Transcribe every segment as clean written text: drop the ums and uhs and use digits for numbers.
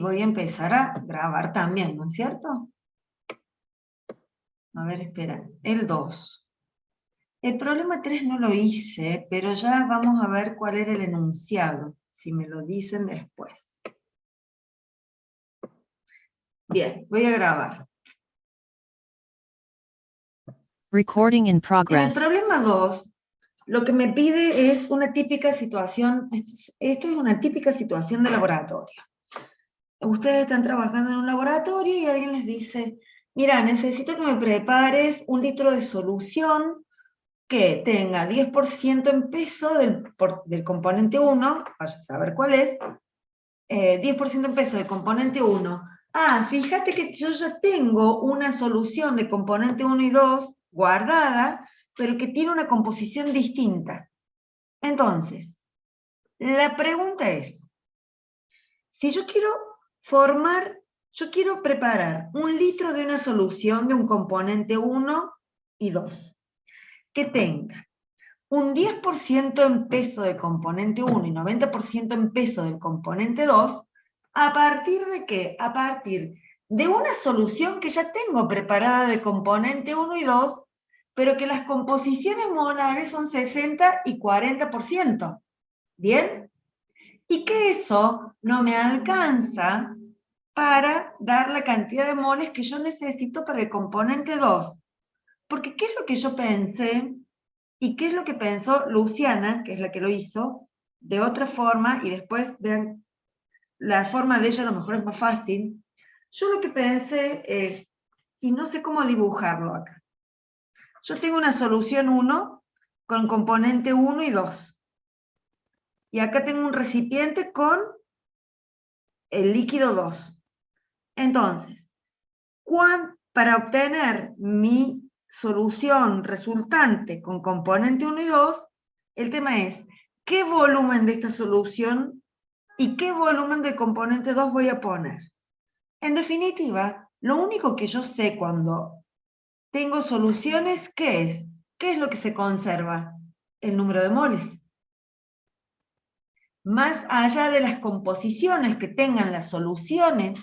voy a empezar a grabar también, ¿no es cierto? A ver, espera, el 2. El problema 3 no lo hice, pero ya vamos a ver cuál era el enunciado, si me lo dicen después. Bien, voy a grabar. Recording in En el progress. problema 2, lo que me pide es una típica situación, esto es una típica situación de laboratorio. Ustedes están trabajando en un laboratorio y alguien les dice, mira, necesito que me prepares 1 litro de solución que tenga 10% en peso del componente 1, vaya a saber cuál es, 10% en peso del componente 1. Ah, fíjate que yo ya tengo una solución de componente 1 y 2 guardada, pero que tiene una composición distinta. Entonces, la pregunta es, si yo quiero preparar 1 litro de una solución de un componente 1 y 2, que tenga un 10% en peso del componente 1 y 90% en peso del componente 2, ¿a partir de qué? A partir de una solución que ya tengo preparada de componente 1 y 2, pero que las composiciones molares son 60 y 40%. ¿Bien? Y que eso no me alcanza para dar la cantidad de moles que yo necesito para el componente 2. Porque ¿qué es lo que yo pensé? ¿Y qué es lo que pensó Luciana, que es la que lo hizo, de otra forma? Y después vean, la forma de ella a lo mejor es más fácil. Yo lo que pensé es, y no sé cómo dibujarlo acá. Yo tengo una solución 1 con componente 1 y 2. Y acá tengo un recipiente con el líquido 2. Entonces, para obtener mi solución resultante con componente 1 y 2, el tema es, ¿qué volumen de esta solución y qué volumen de componente 2 voy a poner? En definitiva, lo único que yo sé cuando tengo soluciones, ¿qué es? ¿Qué es lo que se conserva? El número de moles. Más allá de las composiciones que tengan las soluciones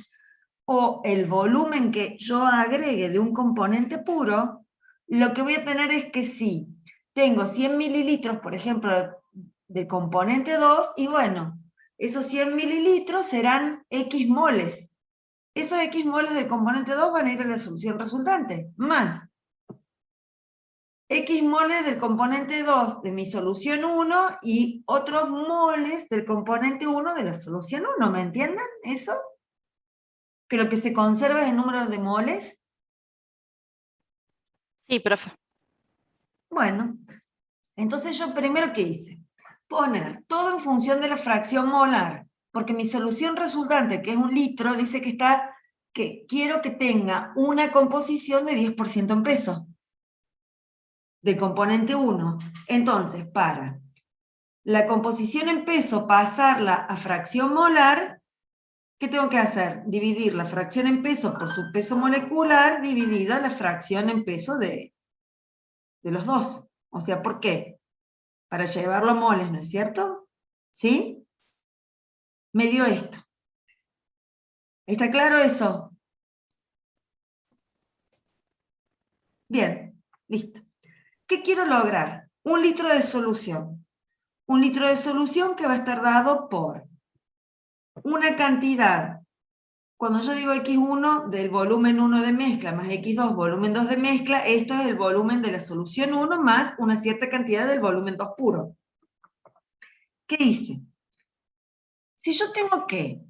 o el volumen que yo agregue de un componente puro, lo que voy a tener es que si tengo 100 mililitros, por ejemplo, de componente 2, y bueno, esos 100 mililitros serán X moles. Esos X moles del componente 2 van a ir a la solución resultante, más X moles del componente 2 de mi solución 1 y otros moles del componente 1 de la solución 1, ¿me entienden eso? Que lo que se conserva es el número de moles. Sí, profe. Bueno, entonces yo primero ¿qué hice? Poner todo en función de la fracción molar, porque mi solución resultante, que es 1 litro, dice que quiero que tenga una composición de 10% en peso, del componente 1. Entonces, para la composición en peso, pasarla a fracción molar, ¿qué tengo que hacer? Dividir la fracción en peso por su peso molecular, dividida la fracción en peso de los dos. O sea, ¿por qué? Para llevarlo a moles, ¿no es cierto? ¿Sí? Me dio esto. ¿Está claro eso? Bien, listo. ¿Qué quiero lograr? 1 litro de solución. 1 litro de solución que va a estar dado por una cantidad. Cuando yo digo X1 del volumen 1 de mezcla más X2 volumen 2 de mezcla, esto es el volumen de la solución 1 más una cierta cantidad del volumen 2 puro. ¿Qué hice? Si yo tengo que,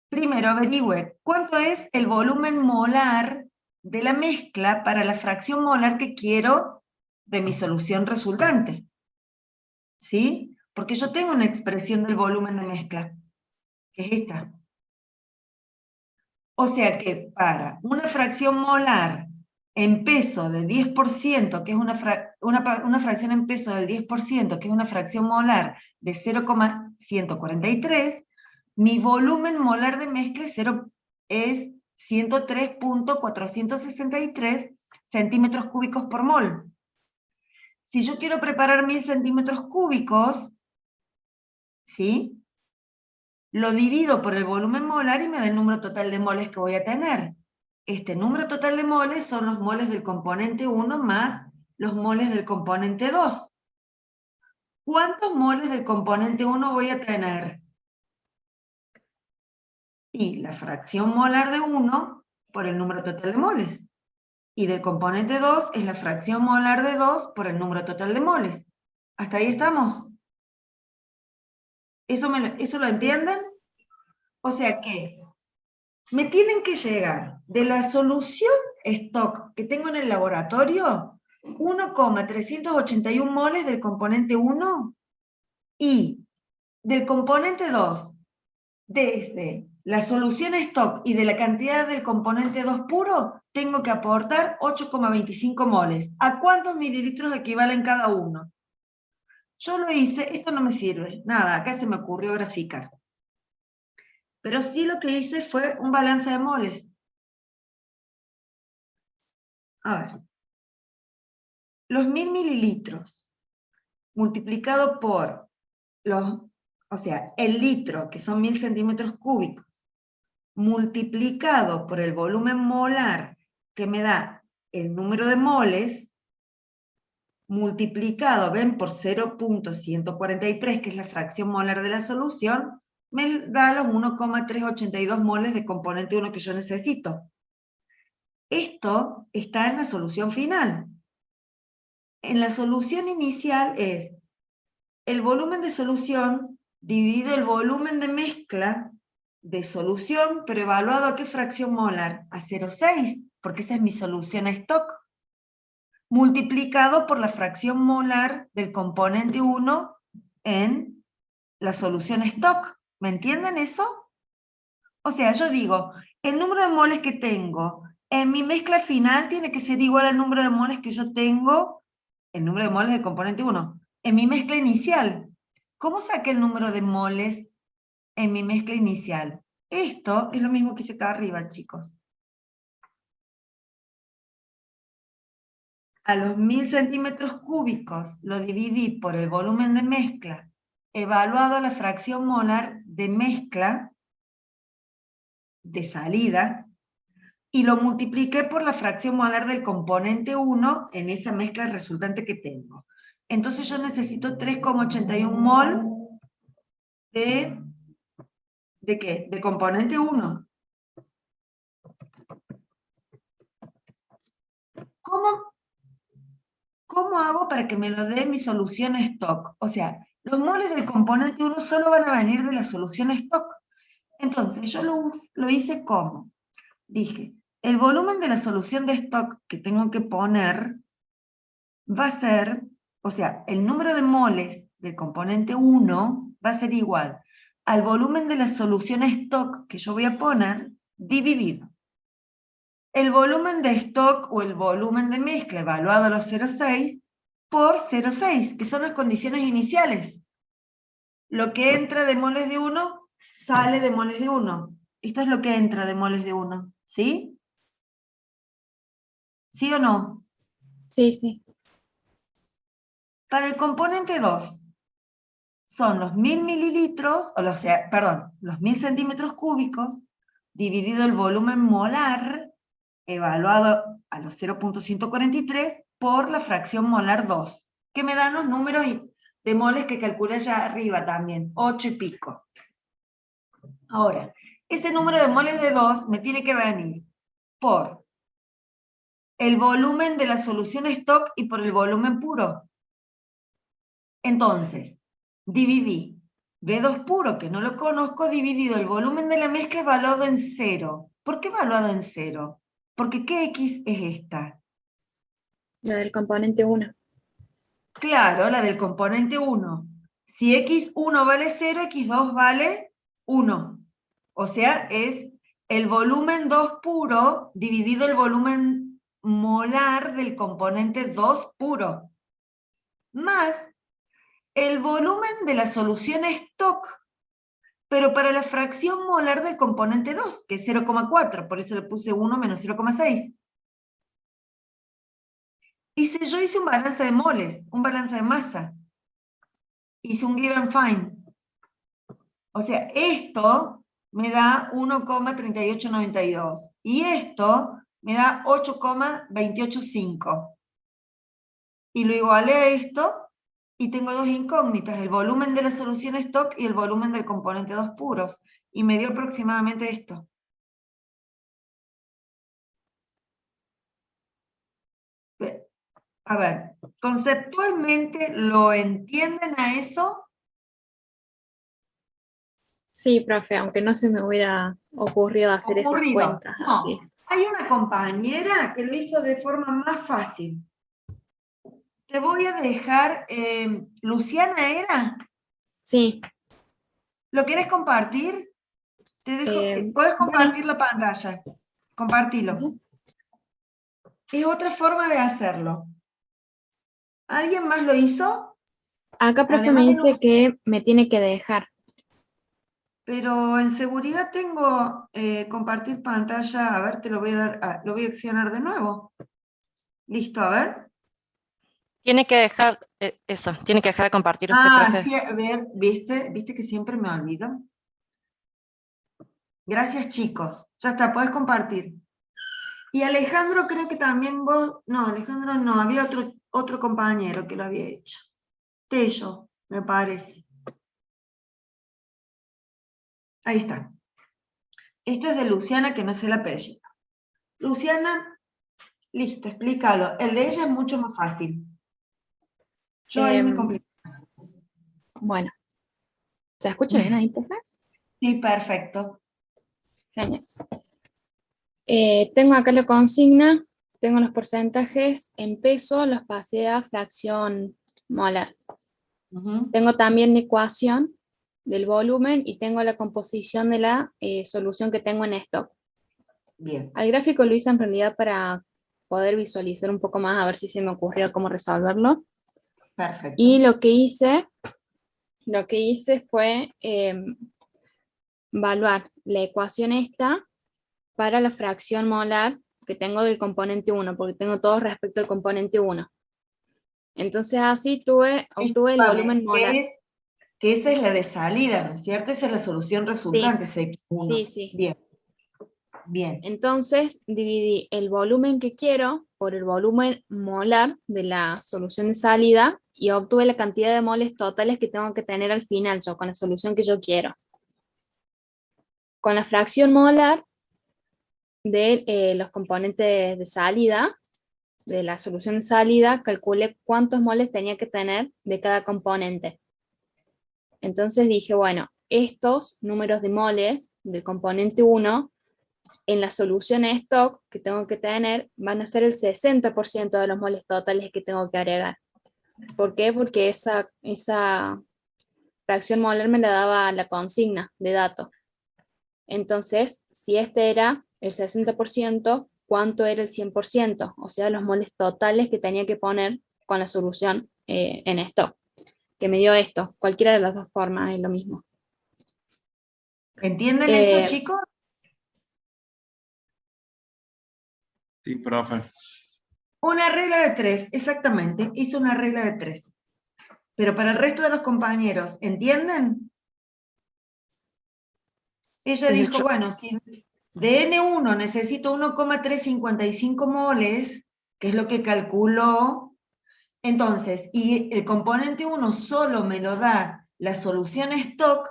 primero averigüe cuánto es el volumen molar de la mezcla para la fracción molar que quiero de mi solución resultante. ¿Sí? Porque yo tengo una expresión del volumen de mezcla, que es esta. O sea que para una fracción molar en peso de 10%, que es una fracción en peso del 10%, que es una fracción molar de 0,143, mi volumen molar de mezcla es 103.463 centímetros cúbicos por mol. Si yo quiero preparar 1000 centímetros cúbicos, ¿sí? lo divido por el volumen molar y me da el número total de moles que voy a tener. Este número total de moles son los moles del componente 1 más los moles del componente 2. ¿Cuántos moles del componente 1 voy a tener? Y la fracción molar de 1 por el número total de moles. Y del componente 2 es la fracción molar de 2 por el número total de moles. ¿Hasta ahí estamos? ¿Eso lo entienden? O sea que me tienen que llegar de la solución stock que tengo en el laboratorio 1,381 moles del componente 1 y del componente 2 desde la solución stock y de la cantidad del componente 2 puro, tengo que aportar 8,25 moles. ¿A cuántos mililitros equivalen cada uno? Yo lo hice, esto no me sirve, nada, acá se me ocurrió graficar. Pero sí lo que hice fue un balance de moles. A ver. Los 1000 mililitros multiplicado por el litro, que son 1000 centímetros cúbicos, multiplicado por el volumen molar, que me da el número de moles, multiplicado, ven, por 0,143, que es la fracción molar de la solución, me da los 1,382 moles de componente 1 que yo necesito. Esto está en la solución final. En la solución inicial es el volumen de solución dividido el volumen de mezcla de solución, pero evaluado a qué fracción molar, a 0,6, porque esa es mi solución stock, multiplicado por la fracción molar del componente 1 en la solución stock. ¿Me entienden eso? O sea, yo digo, el número de moles que tengo en mi mezcla final tiene que ser igual al número de moles que yo tengo, el número de moles del componente 1, en mi mezcla inicial. ¿Cómo saqué el número de moles en mi mezcla inicial? Esto es lo mismo que hice acá arriba, chicos. A los 1000 centímetros cúbicos lo dividí por el volumen de mezcla, evaluado a la fracción molar de mezcla, de salida, y lo multipliqué por la fracción molar del componente 1 en esa mezcla resultante que tengo. Entonces yo necesito 3,81 mol ¿de qué? De componente 1. ¿Cómo hago para que me lo dé mi solución stock? O sea, los moles del componente 1 solo van a venir de la solución stock. Entonces yo lo hice como, dije, el volumen de la solución de stock que tengo que poner va a ser, o sea, el número de moles del componente 1 va a ser igual al volumen de la solución stock que yo voy a poner dividido el volumen de stock o el volumen de mezcla evaluado a los 0,6 por 0,6, que son las condiciones iniciales. Lo que entra de moles de 1 sale de moles de 1. Esto es lo que entra de moles de 1, ¿sí? ¿Sí o no? Sí, sí. Para el componente 2, son los 1000 mililitros, los 1000 centímetros cúbicos, dividido el volumen molar, evaluado a los 0,143, por la fracción molar 2, que me dan los números de moles que calculé allá arriba también, 8 y pico. Ahora, ese número de moles de 2 me tiene que venir por el volumen de la solución stock y por el volumen puro. Entonces, dividí B2 puro, que no lo conozco, dividido el volumen de la mezcla evaluado en 0. ¿Por qué evaluado en 0? Porque ¿qué X es esta? La del componente 1. Claro, la del componente 1. Si X1 vale 0, X2 vale 1. O sea, es el volumen 2 puro dividido el volumen molar del componente 2 puro. Más el volumen de la solución stock, pero para la fracción molar del componente 2, que es 0,4, por eso le puse 1 menos 0,6. Yo hice un balance de moles, un balance de masa. Hice un give and find. O sea, esto me da 1,3892 y esto me da 8,285. Y lo igualé a esto y tengo dos incógnitas, el volumen de la solución stock y el volumen del componente 2 puros. Y me dio aproximadamente esto. A ver, conceptualmente, ¿lo entienden a eso? Sí, profe, aunque no se me hubiera ocurrido hacer esas Ocurrido. cuentas No, así. hay una compañera que lo hizo de forma más fácil. Te voy a dejar, Luciana era, Sí, ¿lo quieres compartir? Te dejo, puedes bueno, compartir la pantalla, compartilo. Es otra forma de hacerlo. ¿Alguien más lo hizo? acá, profe, me Además de dice Luciana. que me tiene que dejar. Pero en seguridad tengo compartir pantalla. A ver, te lo voy a dar, lo voy a accionar de nuevo. Listo, a ver. Tiene que dejar, eso, tiene que dejar de compartir usted, Ah, profe. sí, a ver, ¿viste que siempre me olvido? Gracias, chicos. Ya está, podés compartir. Y Alejandro, creo que también vos, no, Alejandro no, había otro compañero que lo había hecho. Tello, me parece. Ahí está. Esto es de Luciana, que no sé el apellido. Luciana, listo, explícalo. El de ella es mucho más fácil. Yo ahí me complico. Bueno, ¿se escucha bien ahí, profe? Sí, perfecto. Genial. Tengo acá la consigna, tengo los porcentajes en peso, los pasé a fracción molar. Ujú. Tengo también la ecuación del volumen y tengo la composición de la solución que tengo en stock. Bien, Al gráfico lo hice en realidad para poder visualizar un poco más, a ver si se me ocurrió cómo resolverlo. Y perfecto. lo que hice fue evaluar la ecuación esta para la fracción molar que tengo del componente 1, porque tengo todo respecto al componente 1. Entonces así obtuve el Discúlpame, volumen molar. que esa es la de salida, ¿no es cierto? Esa es la solución Sí, resultante, sí, CX1. sí. Bien, bien. Entonces dividí el volumen que quiero por el volumen molar de la solución de salida y obtuve la cantidad de moles totales que tengo que tener al final, yo con la solución que yo quiero. Con la fracción molar de los componentes de salida, de la solución de salida, calculé cuántos moles tenía que tener de cada componente. Entonces dije, bueno, estos números de moles del componente 1 en la solución stock que tengo que tener van a ser el 60% de los moles totales que tengo que agregar. ¿Por qué? Porque esa fracción molar me la daba la consigna de datos. Entonces, si este era el 60%, ¿cuánto era el 100%? O sea, los moles totales que tenía que poner con la solución en stock, que me dio esto. Cualquiera de las dos formas es lo mismo. ¿Entienden esto, Eh, chicos? Sí, profe. Una regla de 3, exactamente. Hizo una regla de 3. Pero para el resto de los compañeros, ¿entienden? Ella dijo, bueno, si de N1 necesito 1,355 moles, que es lo que calculó, entonces, y el componente 1 solo me lo da la solución stock,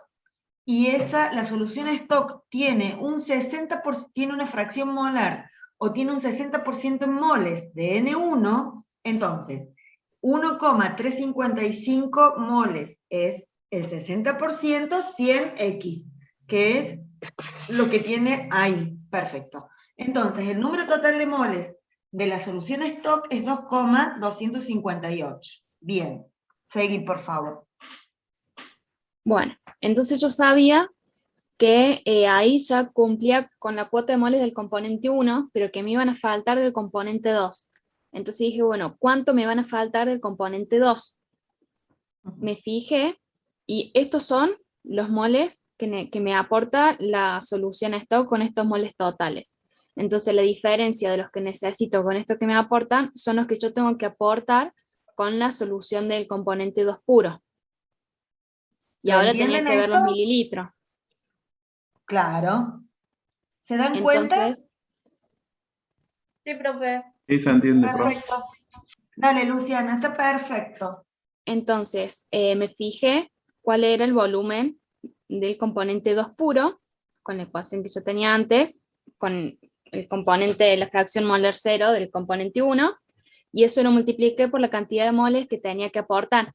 y la solución stock tiene un 60%, tiene una fracción molar, o tiene un 60% en moles de N1, entonces, 1,355 moles es el 60%, 100x, que es lo que tiene ahí. Perfecto. Entonces, el número total de moles de la solución stock es 2,258. Bien. Seguí, por favor. bueno, entonces yo sabía que ahí ya cumplía con la cuota de moles del componente 1, pero que me iban a faltar del componente 2. Entonces dije, bueno, ¿cuánto me van a faltar del componente 2? Me fijé y estos son los moles que me aporta la solución stock con estos moles totales. Entonces la diferencia de los que necesito con estos que me aportan son los que yo tengo que aportar con la solución del componente 2 puro. Y ¿Lo ahora tenía entienden que ver esto? los mililitros. Claro. ¿Se dan cuenta? Entonces, sí, profe. Sí, se entiende, profe. Perfecto. Dale, Luciana, está perfecto. Entonces, me fijé cuál era el volumen del componente 2 puro, con la ecuación que yo tenía antes, con el componente de la fracción molar 0 del componente 1, y eso lo multipliqué por la cantidad de moles que tenía que aportar.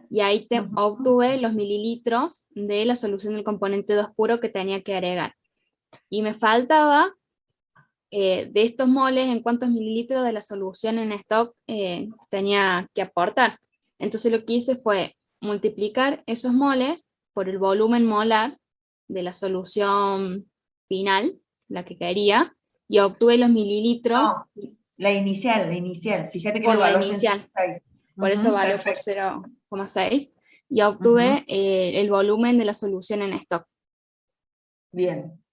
Y ahí obtuve los mililitros de la solución del componente 2 puro que tenía que agregar. Y me faltaba de estos moles, en cuántos mililitros de la solución en stock tenía que aportar. Entonces lo que hice fue multiplicar esos moles por el volumen molar de la solución final, la que quería, y obtuve los mililitros No, la inicial. Fíjate que por lo la evaluaste en inicial. 0,6. Por eso valió por Perfecto. 0,6, y obtuve el volumen de la solución en stock. Bien.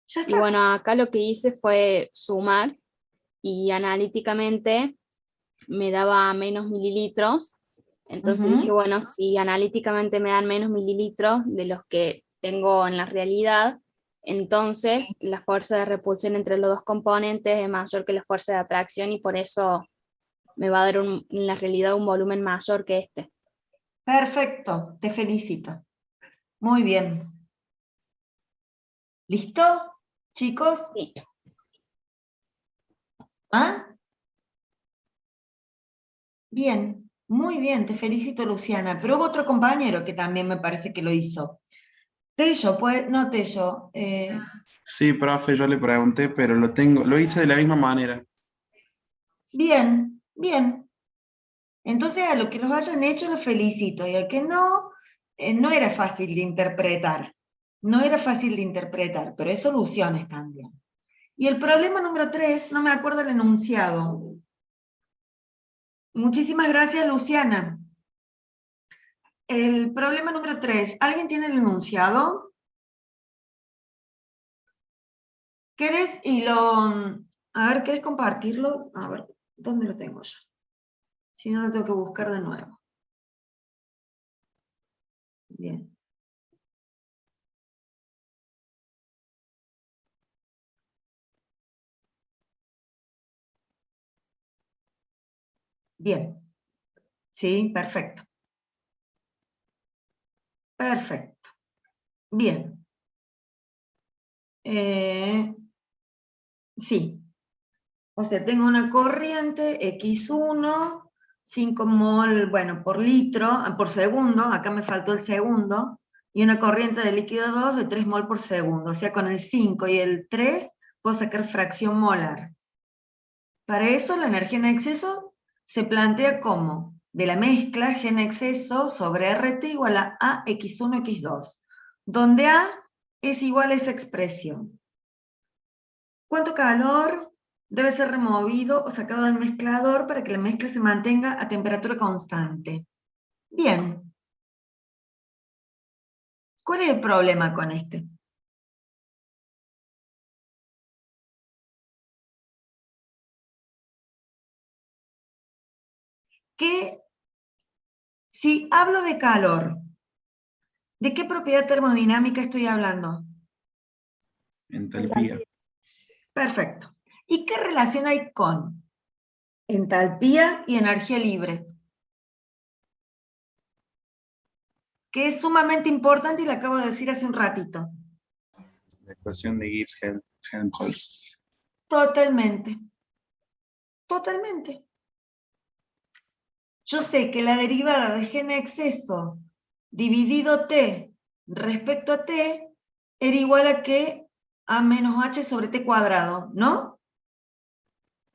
Ya Y está. bueno, acá lo que hice fue sumar, y analíticamente me daba menos mililitros. Entonces dije, bueno, si analíticamente me dan menos mililitros de los que tengo en la realidad, entonces la fuerza de repulsión entre los dos componentes es mayor que la fuerza de atracción, y por eso me va a dar en la realidad un volumen mayor que este. Perfecto, te felicito. Muy bien. ¿Listo, chicos? Sí. ¿Ah? Bien, muy bien, te felicito, Luciana. Pero hubo otro compañero que también me parece que lo hizo. Tello, pues, no Tello. Sí, profe, yo le pregunté, pero lo hice de la misma manera. Bien, bien. Entonces a los que los hayan hecho los felicito, y al que no, no era fácil de interpretar. No era fácil de interpretar, pero hay soluciones también. Y el problema número 3, no me acuerdo el enunciado. Muchísimas gracias, Luciana. El problema número 3, ¿alguien tiene el enunciado? ¿Querés y lo... A ver, ¿querés compartirlo? A ver, ¿dónde lo tengo yo? Si no, lo tengo que buscar de nuevo. Bien. Bien. Sí, perfecto. Perfecto. Bien. Sí. O sea, tengo una corriente X1, 5 mol, bueno, por litro, por segundo, acá me faltó el segundo, y una corriente de líquido 2 de 3 mol por segundo. O sea, con el 5 y el 3 puedo sacar fracción molar. Para eso la energía en exceso se plantea como de la mezcla G en exceso sobre RT igual a AX1, X2, donde A es igual a esa expresión. ¿Cuánto calor debe ser removido o sacado del mezclador para que la mezcla se mantenga a temperatura constante? Bien. ¿Cuál es el problema con este? Que si hablo de calor, ¿de qué propiedad termodinámica estoy hablando? Entalpía. Perfecto. ¿Y qué relación hay con entalpía y energía libre? Que es sumamente importante y la acabo de decir hace un ratito. La ecuación de Gibbs-Helmholtz. Totalmente. Totalmente. Yo sé que la derivada de G en exceso dividido T respecto a T era igual a que A menos H sobre T cuadrado, ¿no?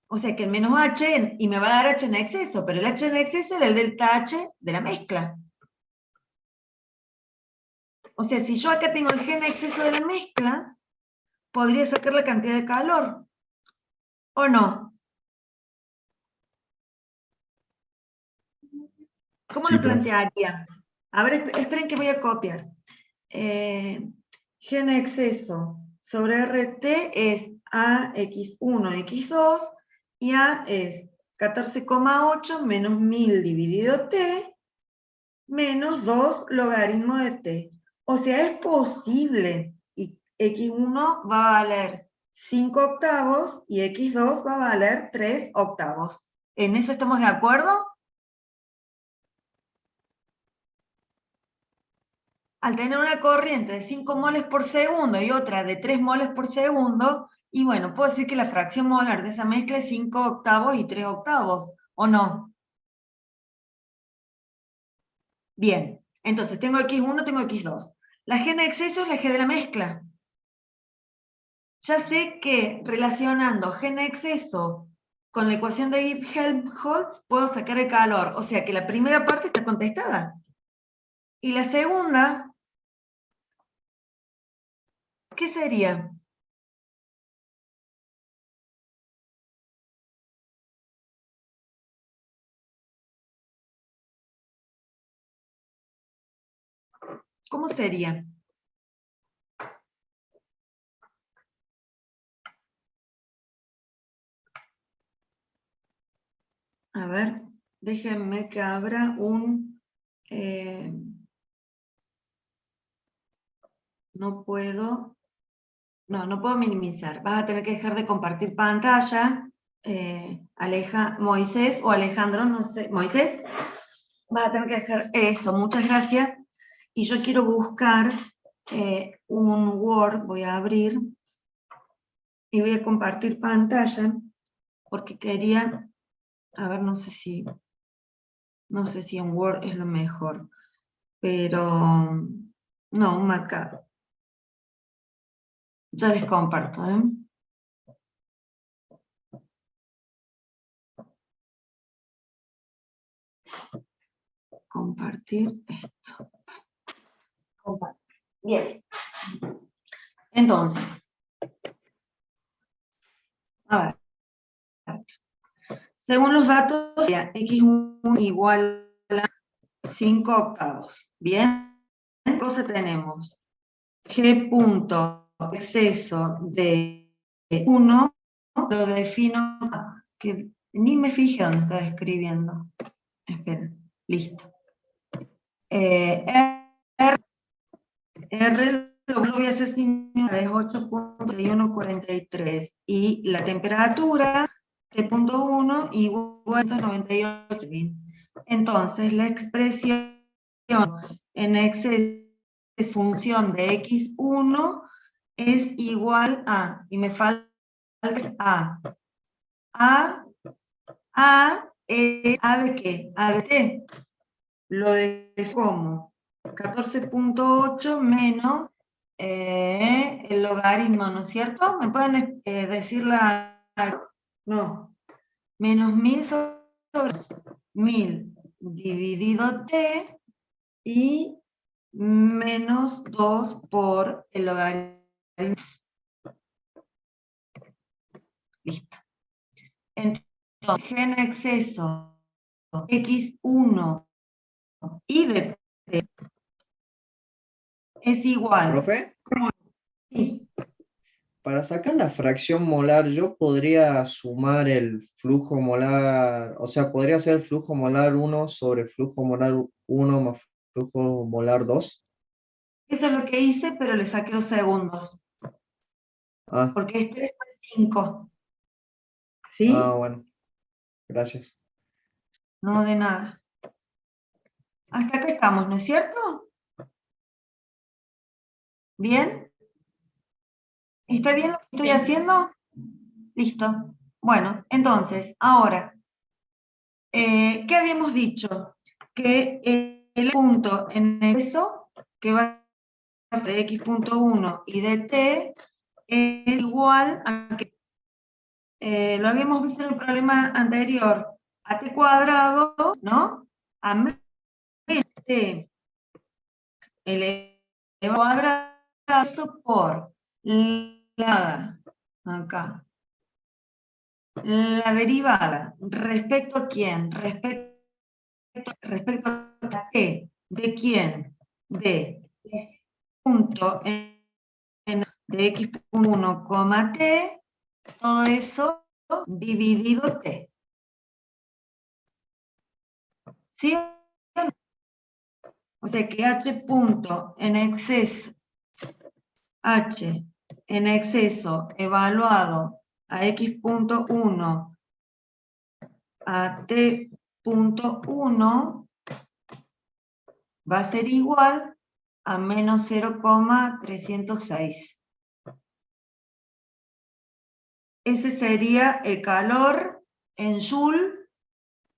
O sea que el menos H, y me va a dar H en exceso, pero el H en exceso era el delta H de la mezcla. O sea, si yo acá tengo el G en exceso de la mezcla, podría sacar la cantidad de calor, ¿o no? ¿Cómo Sí, lo profe. plantearía? A ver, esperen que voy a copiar. G en exceso sobre RT es AX1, X2, y A es 14,8 menos 1000 dividido T, menos 2 logaritmo de T. O sea, es posible, y x1 va a valer 5 octavos, y x2 va a valer 3 octavos. ¿En eso estamos de acuerdo? Al tener una corriente de 5 moles por segundo y otra de 3 moles por segundo, y bueno, puedo decir que la fracción molar de esa mezcla es 5 octavos y 3 octavos, ¿o no? Bien, entonces tengo x1, tengo x2. La g en exceso es la g de la mezcla. Ya sé que relacionando g en exceso con la ecuación de Gibbs-Helmholtz puedo sacar el calor, o sea que la primera parte está contestada. Y la segunda, ¿qué sería? ¿Cómo sería? A ver, déjenme que abra un... no puedo minimizar. Vas a tener que dejar de compartir pantalla. Moisés o Alejandro, no sé. Moisés, vas a tener que dejar eso. Muchas gracias. Y yo quiero buscar un Word. Voy a abrir y voy a compartir pantalla porque quería... A ver, no sé si en Word es lo mejor, pero no, un marcador. Ya les comparto, ¿eh? Compartir esto. Compartir. Bien. Entonces, a ver. Según los datos, x1 igual a 5 octavos. Bien. ¿Qué cosa tenemos? G punto exceso de 1, lo defino, que ni me fijé dónde estaba escribiendo. Esperen, listo. R lo voy a hacer sin es 8.4143 y la temperatura T.1 igual a 98. Entonces la expresión en exceso de función de x1 es igual a, y me falta a de qué? A de t. Lo de como 14.8 menos el logaritmo, ¿no es cierto? ¿Me pueden decir no, menos 1000 sobre 1000 dividido t y menos 2 por el logaritmo. Listo. Entonces, g en exceso x1 y de t es igual. ¿Profe? Sí. Para sacar la fracción molar, yo podría sumar el flujo molar, o sea, podría ser flujo molar 1 sobre flujo molar 1 más flujo molar 2. Eso es lo que hice, pero le saqué los segundos. Ah, Porque es 3 por 5. ¿Sí? bueno, gracias. No de nada. Hasta acá estamos, ¿no es cierto? ¿Bien? ¿Está bien lo que estoy haciendo? Listo. Bueno, entonces, ahora, ¿qué habíamos dicho? Que el punto en exceso, que va a ser x.1 y de t, es igual a que, lo habíamos visto en el problema anterior, a t cuadrado, ¿no? A menos t elevado al cuadrado por la, acá, la derivada, ¿respecto a quién? Respecto a t, ¿de quién? De punto de x1, t, todo eso dividido t. ¿Sí o no? O sea que H punto en exceso, H en exceso evaluado a X punto 1 a T punto 1 va a ser igual a menos 0,306. Ese sería el calor en Joule,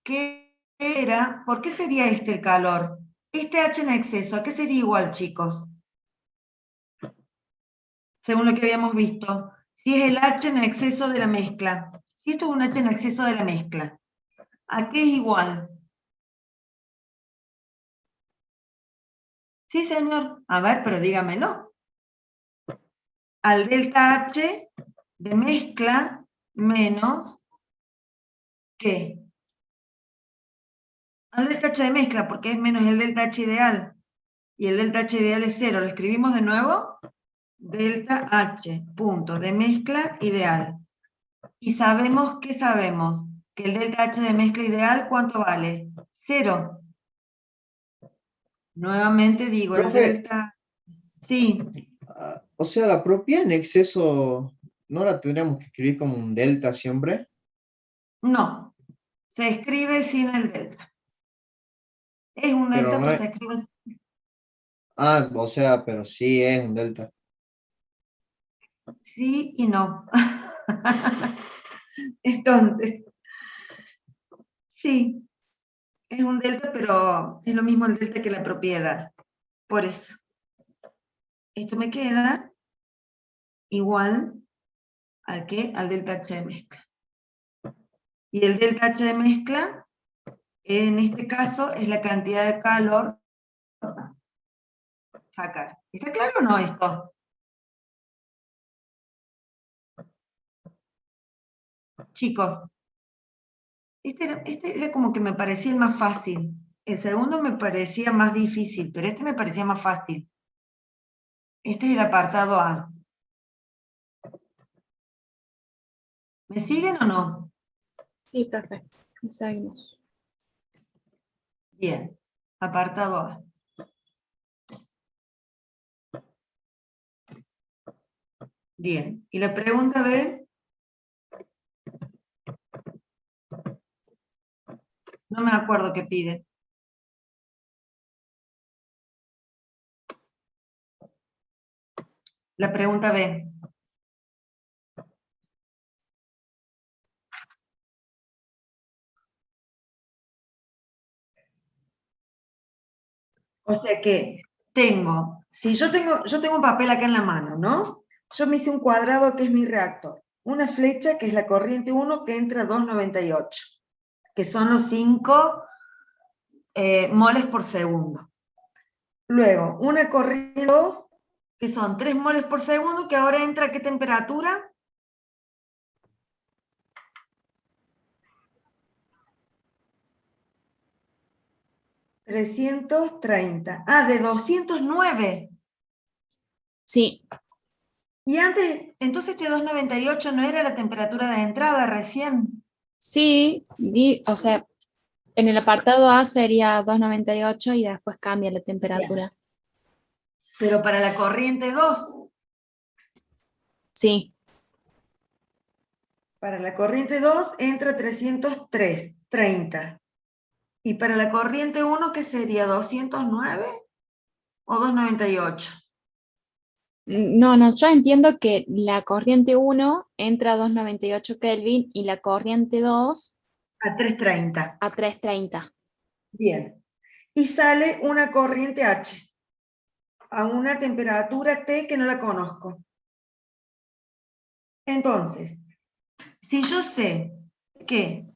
que era, ¿por qué sería este el calor? Este H en exceso, ¿a qué sería igual, chicos? Según lo que habíamos visto, si es el H en exceso de la mezcla. Si esto es un H en exceso de la mezcla, ¿a qué es igual? Sí, señor. A ver, pero dígamelo. Al delta H de mezcla menos, ¿qué? Al delta H de mezcla, porque es menos el delta H ideal. Y el delta H ideal es 0. ¿Lo escribimos de nuevo? Delta H, punto, de mezcla ideal. Y sabemos, ¿qué sabemos? Que el delta H de mezcla ideal, ¿cuánto vale? 0. Nuevamente digo, el Profe, delta... Sí, o sea, la propiedad en exceso, ¿no la tendríamos que escribir como un delta siempre? no. Se escribe sin el delta. Es un Pero delta, no pero es... se escribe... Ah, o sea, pero sí es un delta. Sí y no. Entonces, sí, es un delta, pero es lo mismo el delta que la propiedad. Por eso, esto me queda igual al que al delta H de mezcla. Y el delta H de mezcla, en este caso, es la cantidad de calor a sacar. ¿Está claro o no esto? Chicos, este era como que me parecía el más fácil. El segundo me parecía más difícil, pero este me parecía más fácil. Este es el apartado A. ¿Me siguen o no? Sí, perfecto. Seguimos. Bien, apartado A. Bien, y la pregunta B, no me acuerdo qué pide. La pregunta B. O sea que tengo, si yo tengo un papel acá en la mano, ¿no? Yo me hice un cuadrado que es mi reactor, una flecha que es la corriente 1 que entra a 298, que son los 5 moles por segundo. Luego, una corriente 2, que son 3 moles por segundo, que ahora entra a ¿qué temperatura? ...330. Ah, de 209. Sí, Y antes, entonces este 298 no era la temperatura de entrada recién. sí, o sea, en el apartado A sería 298 y después cambia la temperatura. Pero para la corriente 2, Sí, para la corriente 2 entra 330. Y para la corriente 1, ¿qué sería? ¿209 o 298? no, yo entiendo que la corriente 1 entra a 298 Kelvin y la corriente 2 A 330. a 330. Bien. Y sale una corriente H a una temperatura T que no la conozco. Entonces, si yo sé que,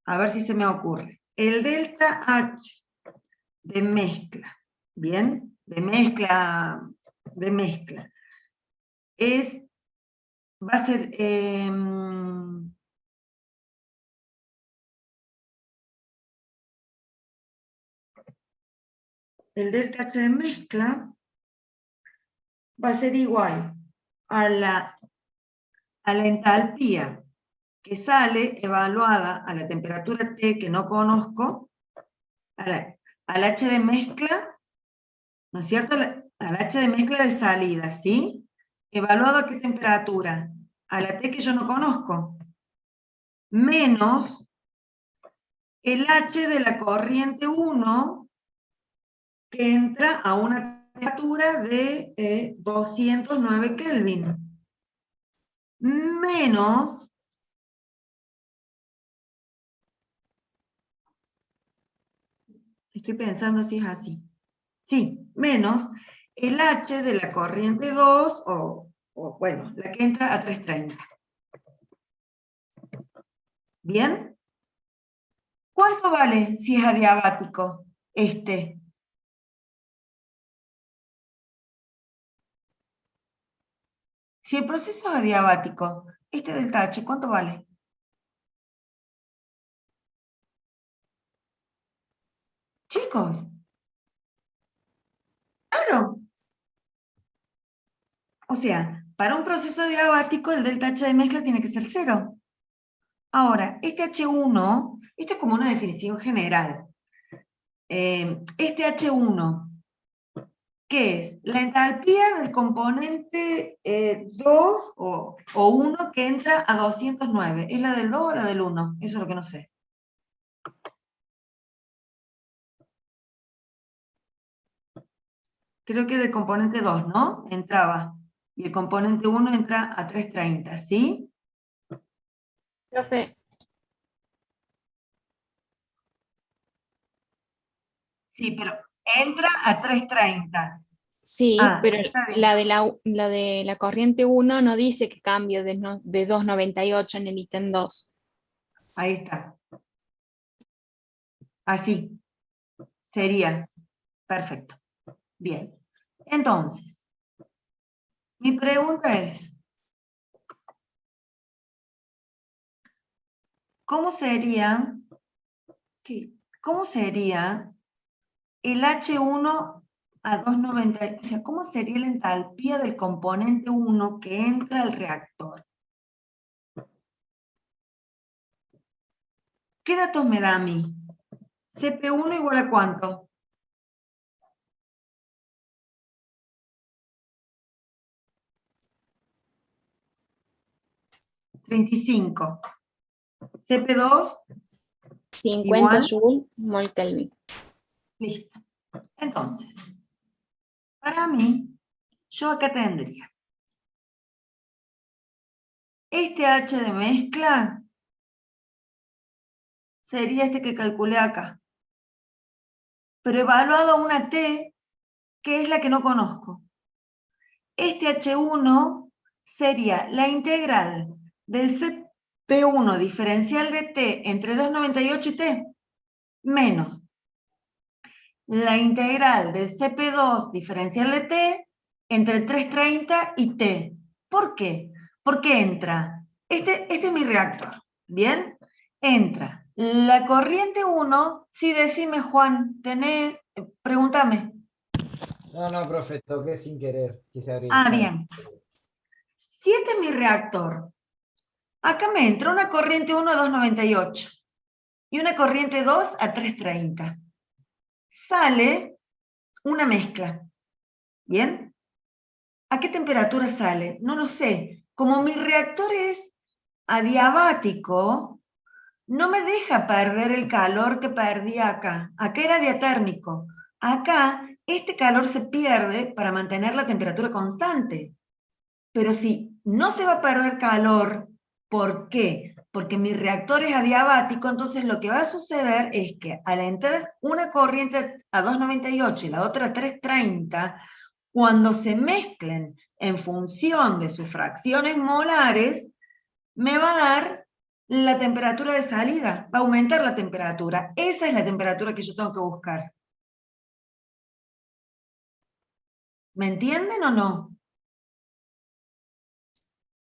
a ver si se me ocurre, el delta H de mezcla, ¿bien? De mezcla, va a ser, el delta H de mezcla va a ser igual a la entalpía que sale evaluada a la temperatura T que no conozco, a al H de mezcla, ¿no es cierto? Al H de mezcla de salida, ¿sí? ¿Evaluado a qué temperatura? A la T que yo no conozco. Menos el H de la corriente 1 que entra a una temperatura de 209 Kelvin. Menos estoy pensando si es así. Sí, menos el H de la corriente 2, o bueno, la que entra a 330. ¿Bien? ¿Cuánto vale si es adiabático este? Si el proceso es adiabático, este delta H, ¿cuánto vale? Chicos, claro. O sea, para un proceso adiabático el delta H de mezcla tiene que ser 0. Ahora, este H1, esto es como una definición general. Este H1, ¿qué es? La entalpía del componente 2 o 1 que entra a 209. ¿Es la del 2 o la del 1? Eso es lo que no sé. Creo que era el componente 2, ¿no? Entraba. Y el componente 1 entra a 330, ¿sí? Profe, Sí, pero entra a 330. sí, Ah, pero está bien. la de la corriente 1 no dice que cambie de 298 en el ítem 2. Ahí está. Así. Sería. Perfecto. Bien. Entonces, mi pregunta es, ¿cómo sería el H1 a 290? O sea, ¿cómo sería la entalpía del componente 1 que entra al reactor? ¿Qué datos me da a mí? CP1 igual a ¿cuánto? 35. CP2 50 igual. Joule mol Kelvin. Listo. Entonces, para mí, yo acá tendría este H de mezcla sería este que calculé acá, pero evaluado a una T, que es la que no conozco. Este H1 sería la integral del CP1 diferencial de T entre 298 y T, menos la integral del CP2 diferencial de T entre 330 y T. ¿Por qué? Porque entra, este es mi reactor, ¿bien? Entra la corriente 1, sí, decime Juan, pregúntame. No, profe, toqué sin querer. Quise abrir. Ah, bien. Si este es mi reactor, acá me entra una corriente 1 a 298 y una corriente 2 a 330. Sale una mezcla, ¿bien? ¿A qué temperatura sale? No lo sé. Como mi reactor es adiabático, no me deja perder el calor que perdí acá. Acá era diatérmico. Acá, este calor se pierde para mantener la temperatura constante. Pero si no se va a perder calor, ¿por qué? Porque mi reactor es adiabático, entonces lo que va a suceder es que al entrar una corriente a 298 y la otra a 330, cuando se mezclen en función de sus fracciones molares, me va a dar la temperatura de salida, va a aumentar la temperatura. Esa es la temperatura que yo tengo que buscar. ¿Me entienden o no?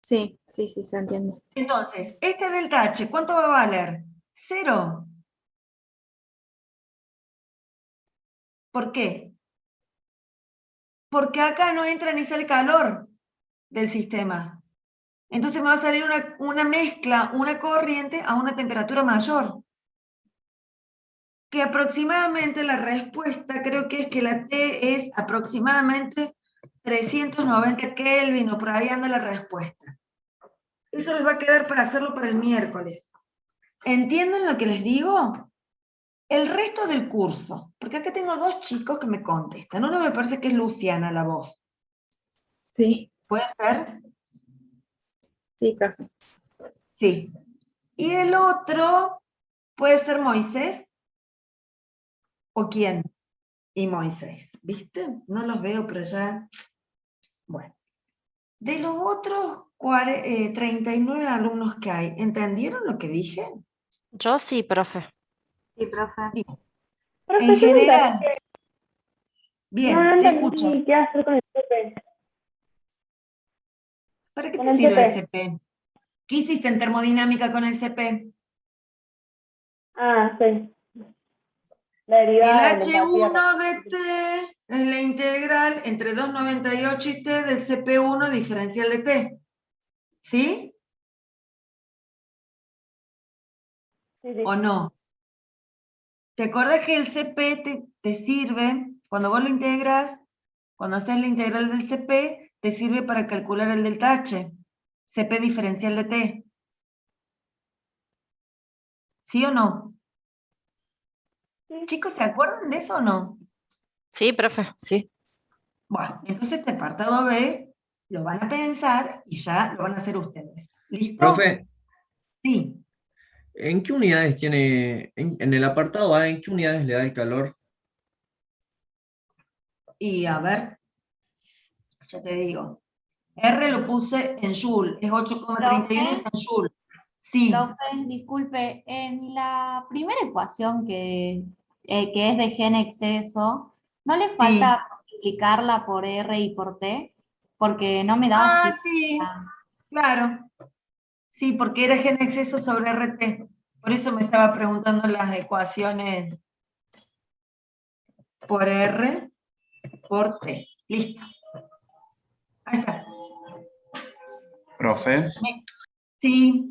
Sí, se entiende. Entonces, este delta H, ¿cuánto va a valer? 0. ¿Por qué? Porque acá no entra ni sale calor del sistema. Entonces me va a salir una mezcla, una corriente a una temperatura mayor. que aproximadamente la respuesta, creo que es que la T es aproximadamente 390 Kelvin, o por ahí anda la respuesta. Eso les va a quedar para hacerlo para el miércoles. ¿Entienden lo que les digo? El resto del curso, porque acá tengo 2 chicos que me contestan. Uno me parece que es Luciana la voz. Sí, ¿Puede ser? sí, profe. Sí. Y el otro puede ser Moisés. ¿O quién? Y Moisés. ¿Viste? No los veo, pero ya... Bueno. De los otros 39 alumnos que hay, ¿entendieron lo que dije? Yo sí, profe. Sí, profe. Bien. Profe, En yo no general, entendí- bien, no te entendí escucho. qué hacer con el CP. ¿Para qué Con te el sirve el CP. CP? ¿Qué hiciste en termodinámica con el CP? Ah, sí. La El derivada de la entalpía. H1 de T es la integral entre 298 y T del CP1 diferencial de T. ¿Sí? Sí, sí. ¿O no? ¿Te acuerdas que el CP te sirve, cuando vos lo integras, cuando haces la integral del CP, te sirve para calcular el delta H, CP diferencial de T? ¿Sí o no? Sí. Chicos, ¿se acuerdan de eso o no? Sí, profe, sí. Bueno, entonces este apartado B lo van a pensar y ya lo van a hacer ustedes. ¿Listo? Profe, Sí. ¿en qué unidades tiene, en el apartado A, en qué unidades le da el calor? Y a ver, ya te digo. R lo puse en Joule, es 8,31 y está en Joule. Sí, Profe, disculpe, en la primera ecuación que es de G en exceso, ¿no le sí. falta multiplicarla por R y por T? Porque no me da... Ah, sí, claro. Sí, porque era G en exceso sobre RT. Por eso me estaba preguntando las ecuaciones por R por T. Listo. Ahí está. Profe, Sí.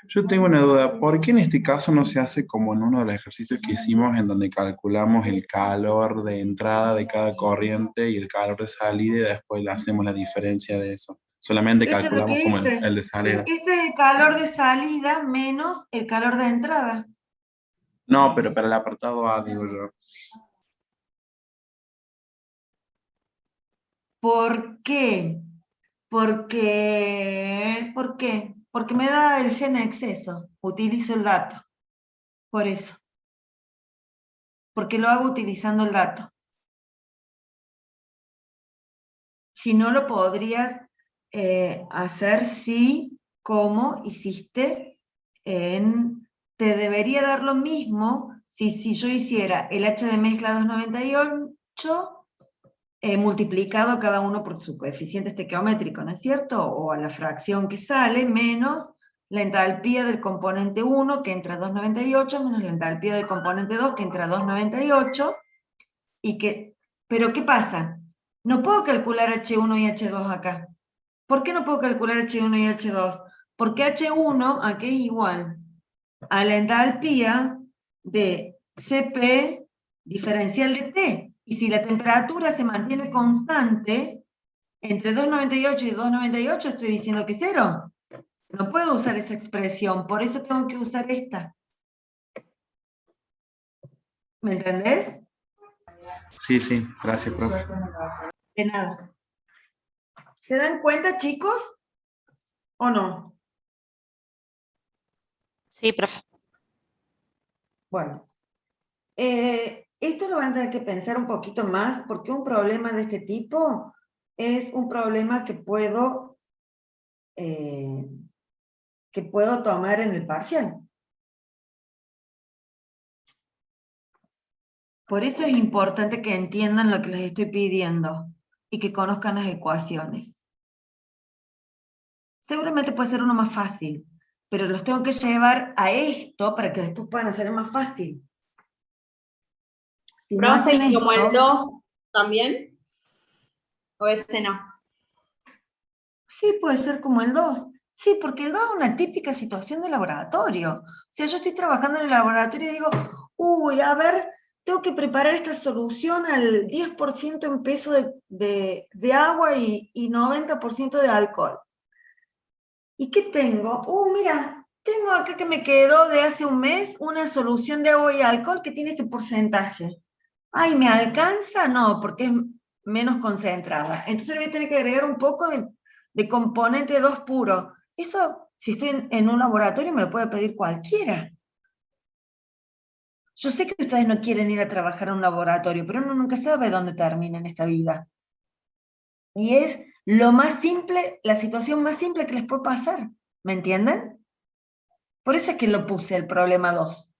yo tengo una duda. ¿Por qué en este caso no se hace como en uno de los ejercicios que hicimos en donde calculamos el calor de entrada de cada corriente y el calor de salida y después le hacemos la diferencia de eso? Solamente Eso es lo calculamos que como hice. el de salida. Este es el calor de salida menos el calor de entrada. No, pero para el apartado A, digo yo. ¿Por qué? ¿Por qué? Porque me da el gen exceso. Utilizo el dato. Por eso. Porque lo hago utilizando el dato. Si no lo podrías hacer si, como hiciste te debería dar lo mismo si yo hiciera el H de mezcla 298 multiplicado cada uno por su coeficiente estequiométrico, ¿no es cierto? O a la fracción que sale, menos la entalpía del componente 1, que entra a 298, menos la entalpía del componente 2, que entra a 298, pero ¿qué pasa? No puedo calcular H1 y H2 acá. ¿Por qué no puedo calcular H1 y H2? Porque H1 aquí es igual a la entalpía de Cp diferencial de T. Y si la temperatura se mantiene constante, entre 298 y 298 estoy diciendo que es 0. No puedo usar esa expresión, por eso tengo que usar esta. ¿Me entendés? Sí, sí, gracias, profe. De nada. ¿Se dan cuenta, chicos? ¿O no? Sí, profe. Bueno. Esto lo van a tener que pensar un poquito más, porque un problema de este tipo es un problema que puedo tomar en el parcial. Por eso es importante que entiendan lo que les estoy pidiendo y que conozcan las ecuaciones. Seguramente puede ser uno más fácil, pero los tengo que llevar a esto para que después puedan hacer más fácil. Si no Profe, hacen ¿y como el esto, 2 también? ¿O ese no? sí, puede ser como el 2. Sí, porque el 2 es una típica situación de laboratorio. O sea, yo estoy trabajando en el laboratorio y digo, uy, a ver, tengo que preparar esta solución al 10% en peso de agua y 90% de alcohol. ¿Y qué tengo? Mira, tengo acá que me quedó de hace un mes una solución de agua y alcohol que tiene este porcentaje. Ay, ¿me alcanza? No, porque es menos concentrada. Entonces le voy a tener que agregar un poco de componente 2 puro. Eso, si estoy en un laboratorio, me lo puede pedir cualquiera. Yo sé que ustedes no quieren ir a trabajar a un laboratorio, pero uno nunca sabe dónde termina en esta vida. Y es lo más simple, la situación más simple que les puede pasar. ¿Me entienden? Por eso es que lo puse el problema 2.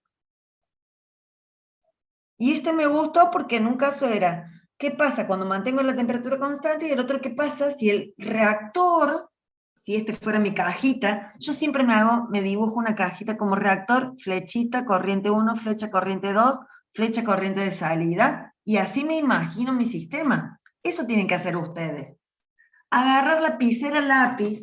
Y este me gustó porque en un caso era, ¿qué pasa cuando mantengo la temperatura constante? Y el otro, ¿qué pasa si el reactor, si este fuera mi cajita, yo siempre me dibujo una cajita como reactor, flechita, corriente 1, flecha, corriente 2, flecha, corriente de salida, y así me imagino mi sistema. Eso tienen que hacer ustedes. Agarrar lapicera, lápiz,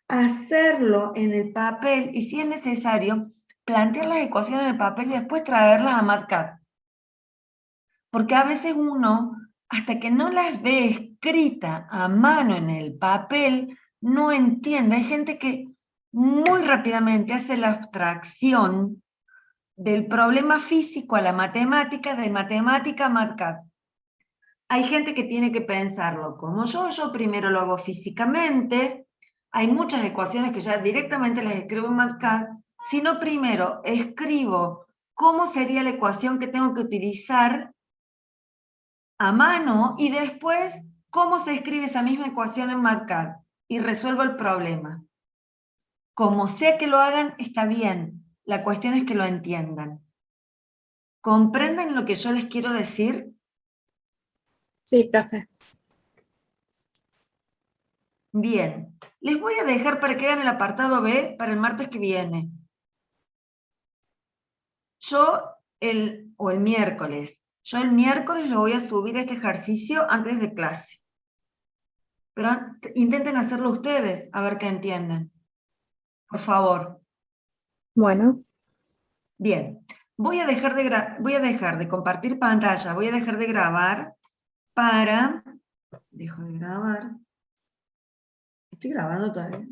hacerlo en el papel, y si es necesario, plantear las ecuaciones en el papel y después traerlas a MATCAD. Porque a veces uno, hasta que no las ve escrita a mano en el papel, no entiende. Hay gente que muy rápidamente hace la abstracción del problema físico a la matemática, de matemática a MATCAD. Hay gente que tiene que pensarlo como yo primero lo hago físicamente, hay muchas ecuaciones que ya directamente las escribo en MATCAD, sino primero escribo cómo sería la ecuación que tengo que utilizar a mano y después cómo se escribe esa misma ecuación en MATCAD y resuelvo el problema. Como sea que lo hagan, está bien. La cuestión es que lo entiendan. ¿Comprenden lo que yo les quiero decir? Sí, profe. Bien. Les voy a dejar para que hagan el apartado B para el martes que viene. O el miércoles. Yo el miércoles lo voy a subir este ejercicio antes de clase. Pero intenten hacerlo ustedes, a ver qué entienden. Por favor. Bueno, Bien. Voy a dejar de compartir pantalla, voy a dejar de grabar para... Dejo de grabar. Estoy grabando todavía.